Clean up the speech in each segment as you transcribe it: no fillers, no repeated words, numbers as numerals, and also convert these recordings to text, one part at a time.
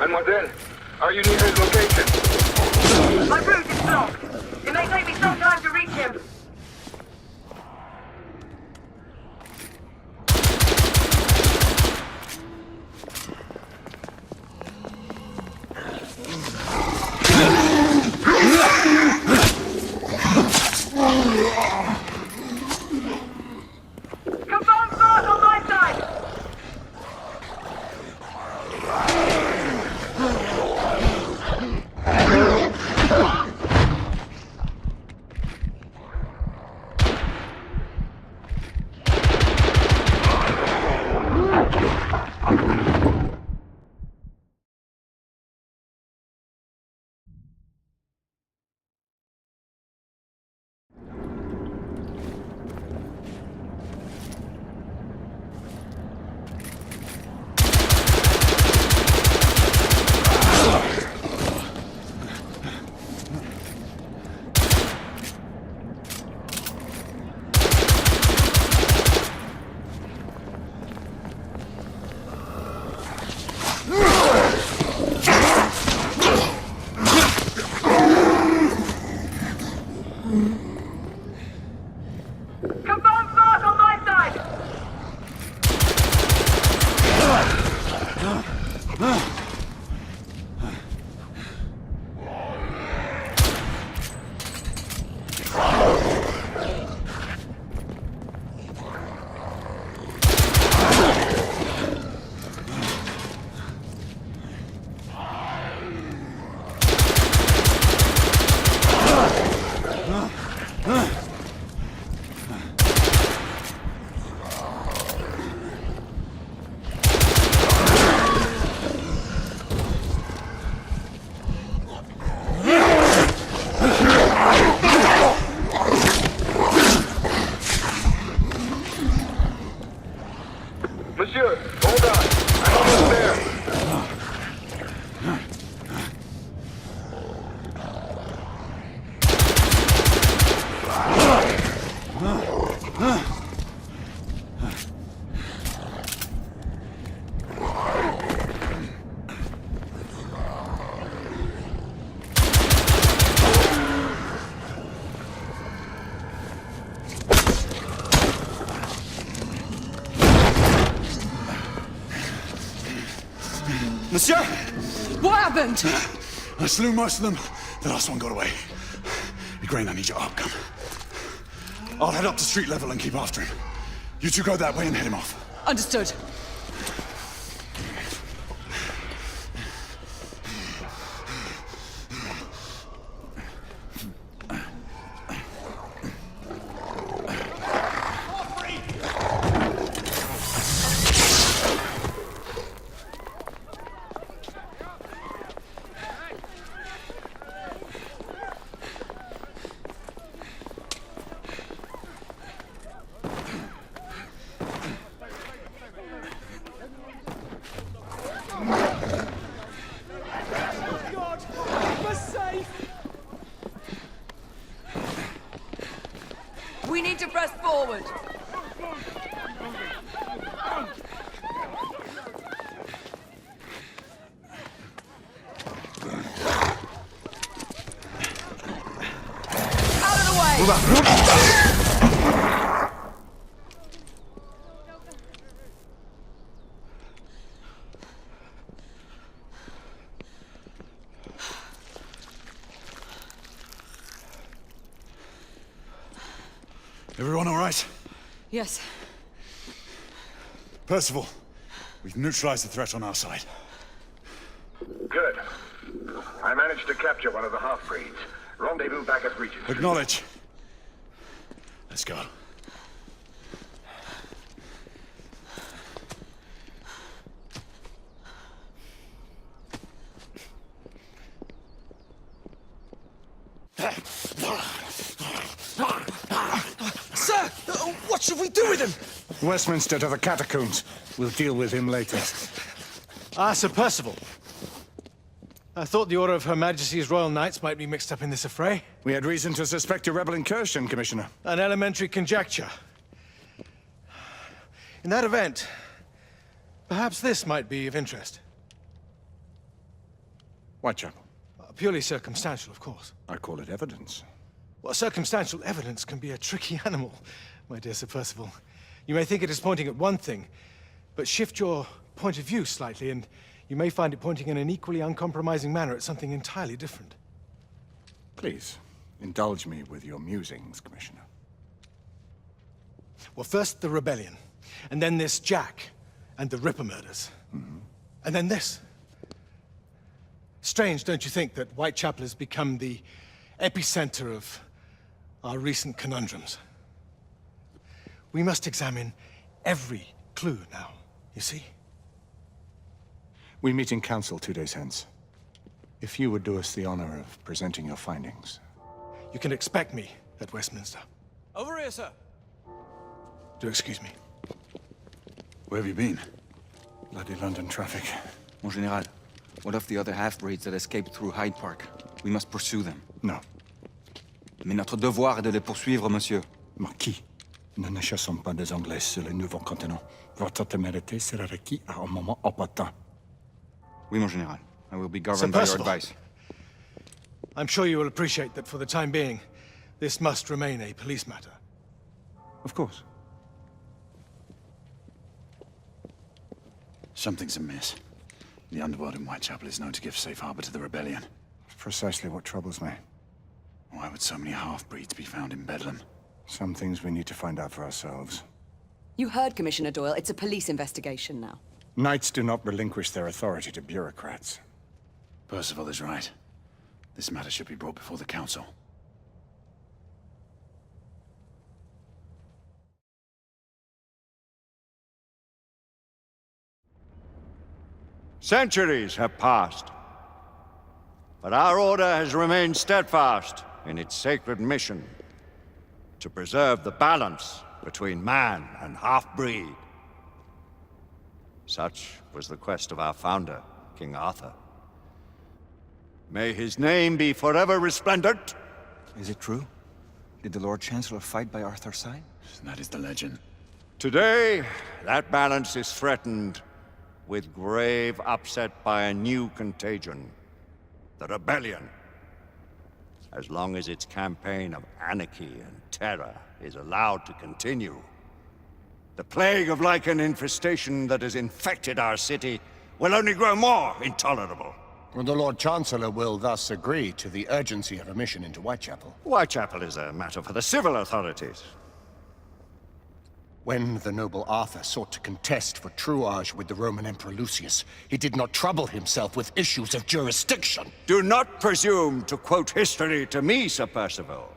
Mademoiselle, are you near his location? My route is blocked. It may take me some time to reach him. Confirmed start on my side. Confirmed start on my side. Monsieur, hold on. I'm almost there. Monsieur! What happened? I slew most of them. The last one got away. Grain, I need your arc gun. I'll head up to street level and keep after him. You two go that way and head him off. Understood. We need to press forward. Out of the way! Everyone all right? Yes. Percival, we've neutralized the threat on our side. Good. I managed to capture one of the half-breeds. Rendezvous back at Regent. Acknowledge. Let's go. Sir! What should we do with him? Westminster to the catacombs. We'll deal with him later. Ah, Sir Percival. I thought the Order of Her Majesty's Royal Knights might be mixed up in this affray. We had reason to suspect a rebel incursion, Commissioner. An elementary conjecture. In that event, perhaps this might be of interest. Whitechapel. Purely circumstantial, of course. I call it evidence. Well, circumstantial evidence can be a tricky animal, my dear Sir Percival. You may think it is pointing at one thing, but shift your point of view slightly, and you may find it pointing in an equally uncompromising manner at something entirely different. Please, indulge me with your musings, Commissioner. Well, first the rebellion, and then this Jack, and the Ripper murders. And then this. Strange, don't you think, that Whitechapel has become the epicenter of our recent conundrums? We must examine every clue now, you see? We meet in council 2 days hence. If you would do us the honor of presenting your findings. You can expect me at Westminster. Over here, sir. Do excuse me. Where have you been? Bloody London traffic. Mon Général, what of the other half-breeds that escaped through Hyde Park? We must pursue them. No. Mais notre devoir est de les poursuivre, monsieur. Marquis, nous ne chassons pas des Anglais sur le nouveau continent. Votre témérité sera requis à un moment opportun. Oui, mon Général. I will be governed by your Percival. advice. I'm sure you will appreciate that for the time being, this must remain a police matter. Of course. Something's amiss. The underworld in Whitechapel is known to give safe harbor to the rebellion. Precisely what troubles me. Why would so many half-breeds be found in Bedlam? Some things we need to find out for ourselves. You heard, Commissioner Doyle. It's a police investigation now. Knights do not relinquish their authority to bureaucrats. Percival is right. This matter should be brought before the council. Centuries have passed, but our order has remained steadfast in its sacred mission to preserve the balance between man and half-breed. Such was the quest of our founder, King Arthur. May his name be forever resplendent. Is it true? Did the Lord Chancellor fight by Arthur's side? That is the legend. Today, that balance is threatened with grave upset by a new contagion, the rebellion. As long as its campaign of anarchy and terror is allowed to continue, the plague of lichen infestation that has infected our city will only grow more intolerable. Well, the Lord Chancellor will thus agree to the urgency of a mission into Whitechapel. Whitechapel is a matter for the civil authorities. When the noble Arthur sought to contest for truage with the Roman Emperor Lucius, he did not trouble himself with issues of jurisdiction. Do not presume to quote history to me, Sir Percival.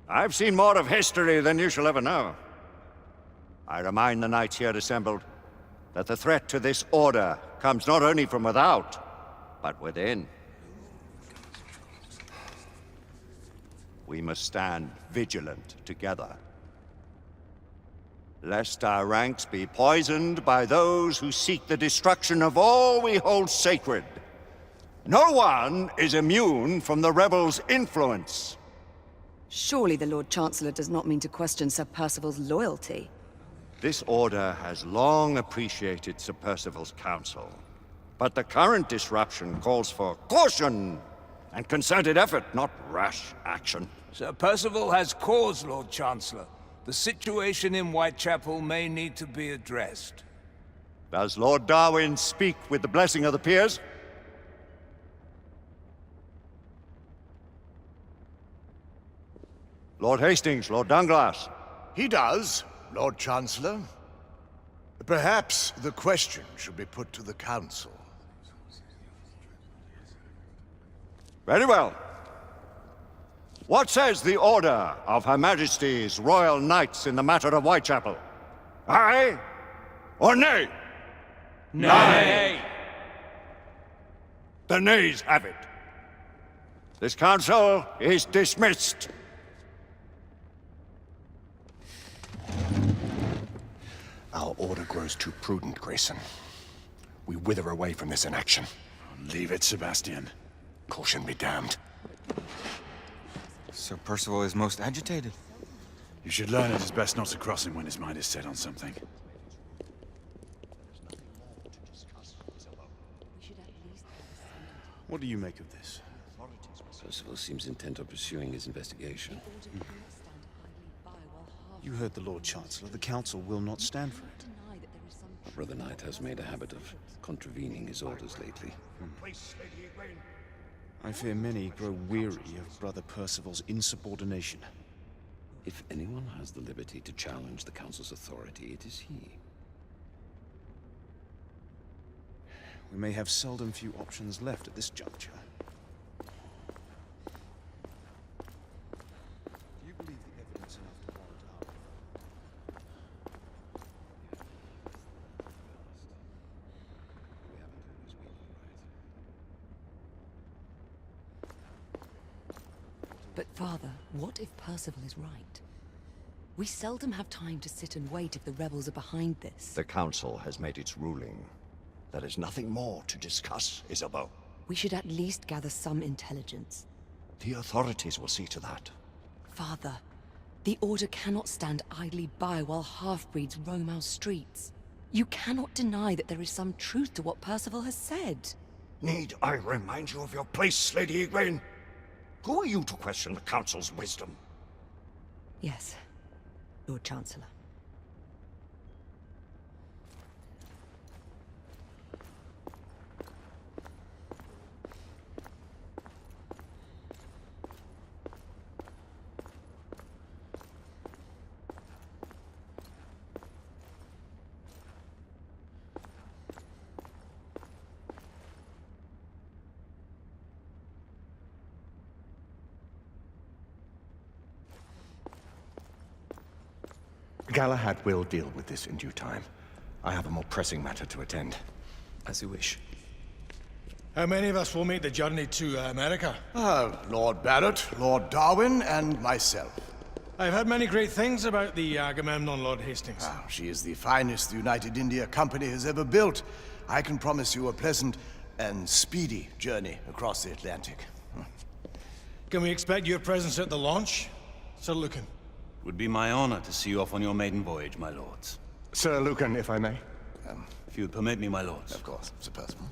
I've seen more of history than you shall ever know. I remind the knights here assembled that the threat to this order comes not only from without, but within. We must stand vigilant together, lest our ranks be poisoned by those who seek the destruction of all we hold sacred. No one is immune from the rebels' influence. Surely the Lord Chancellor does not mean to question Sir Percival's loyalty. This order has long appreciated Sir Percival's counsel, but the current disruption calls for caution and concerted effort, not rash action. Sir Percival has cause, Lord Chancellor. The situation in Whitechapel may need to be addressed. Does Lord Darwin speak with the blessing of the peers? Lord Hastings, Lord Dunglass. He does, Lord Chancellor. Perhaps the question should be put to the Council. Very well. What says the Order of Her Majesty's Royal Knights in the matter of Whitechapel? Aye or nay? Nay! The nays have it. This council is dismissed. Our order grows too prudent, Grayson. We wither away from this inaction. Leave it, Sebastian. Caution be damned. Sir Percival is most agitated. You should learn it is best not to cross him when his mind is set on something. What do you make of this? Percival seems intent on pursuing his investigation. You heard the Lord Chancellor. The Council will not stand for it. Brother Knight has made a habit of contravening his orders lately. I fear many grow weary of Brother Percival's insubordination. If anyone has the liberty to challenge the Council's authority, it is he. We may have seldom few options left at this juncture. Do you believe the evidence enough to warrant our... But Father, what if Percival is right? We seldom have time to sit and wait if the rebels are behind this. The Council has made its ruling. There is nothing more to discuss, Isabeau. We should at least gather some intelligence. The authorities will see to that. Father, the Order cannot stand idly by while half-breeds roam our streets. You cannot deny that there is some truth to what Percival has said. Need I remind you of your place, Lady Egwene? Who are you to question the Council's wisdom? Yes, Lord Chancellor. Galahad will deal with this in due time. I have a more pressing matter to attend. As you wish. How many of us will make the journey to America? Lord Barrett, Lord Darwin, and myself. I've heard many great things about the Agamemnon, Lord Hastings. She is the finest the United India Company has ever built. I can promise you a pleasant and speedy journey across the Atlantic. Can we expect your presence at the launch, Sir Lucan? Would be my honor to see you off on your maiden voyage, my lords. Sir Lucan, if I may. If you would permit me, my lords. Of course, Sir Percival.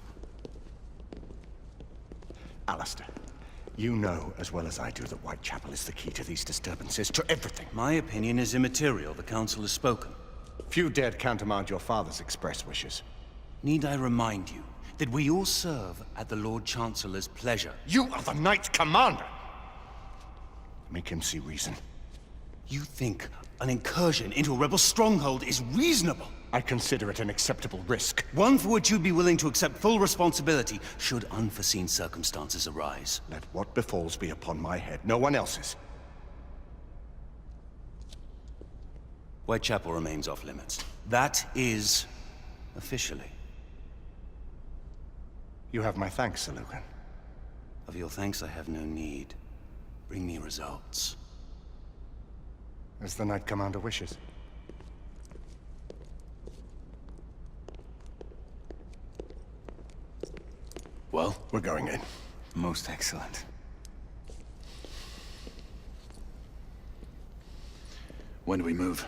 Alistair, you know as well as I do that Whitechapel is the key to these disturbances, to everything. My opinion is immaterial. The Council has spoken. Few dared countermand your father's express wishes. Need I remind you that we all serve at the Lord Chancellor's pleasure? You are the Knight Commander! Make him see reason. You think an incursion into a rebel stronghold is reasonable? I consider it an acceptable risk. One for which you'd be willing to accept full responsibility should unforeseen circumstances arise. Let what befalls be upon my head, no one else's. Whitechapel remains off limits. That is officially. You have my thanks, Sir Lucan. Of your thanks I have no need. Bring me results. As the Knight Commander wishes. Well, we're going in. Most excellent. When do we move?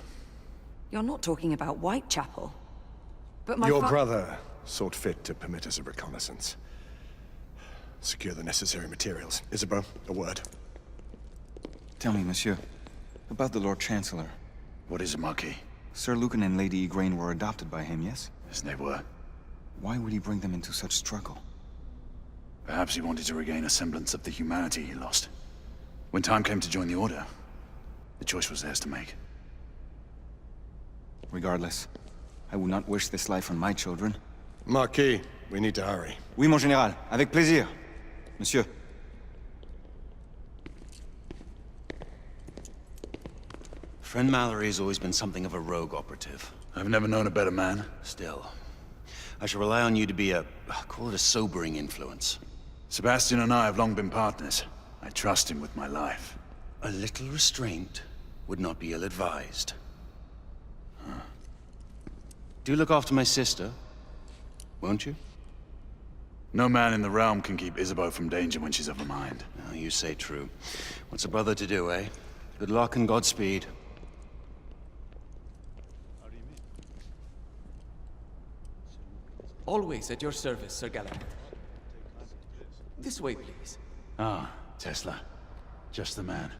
You're not talking about Whitechapel. But my Your brother sought fit to permit us a reconnaissance. Secure the necessary materials. Isabeau, a word. Tell me, monsieur, about the Lord Chancellor. What is it, Marquis? Sir Lucan and Lady Egwene were adopted by him, yes? Yes, they were. Why would he bring them into such struggle? Perhaps he wanted to regain a semblance of the humanity he lost. When time came to join the Order, the choice was theirs to make. Regardless, I would not wish this life on my children. Marquis, we need to hurry. Oui, mon général. Avec plaisir. Monsieur. Friend Mallory has always been something of a rogue operative. I've never known a better man. Still, I shall rely on you to be call it a sobering influence. Sebastian and I have long been partners. I trust him with my life. A little restraint would not be ill-advised. Do look after my sister, won't you? No man in the realm can keep Isabeau from danger when she's of a mind. Oh, you say true. What's a brother to do, eh? Good luck and Godspeed. Always at your service, Sir Galahad. This way, please. Ah, Tesla. Just the man.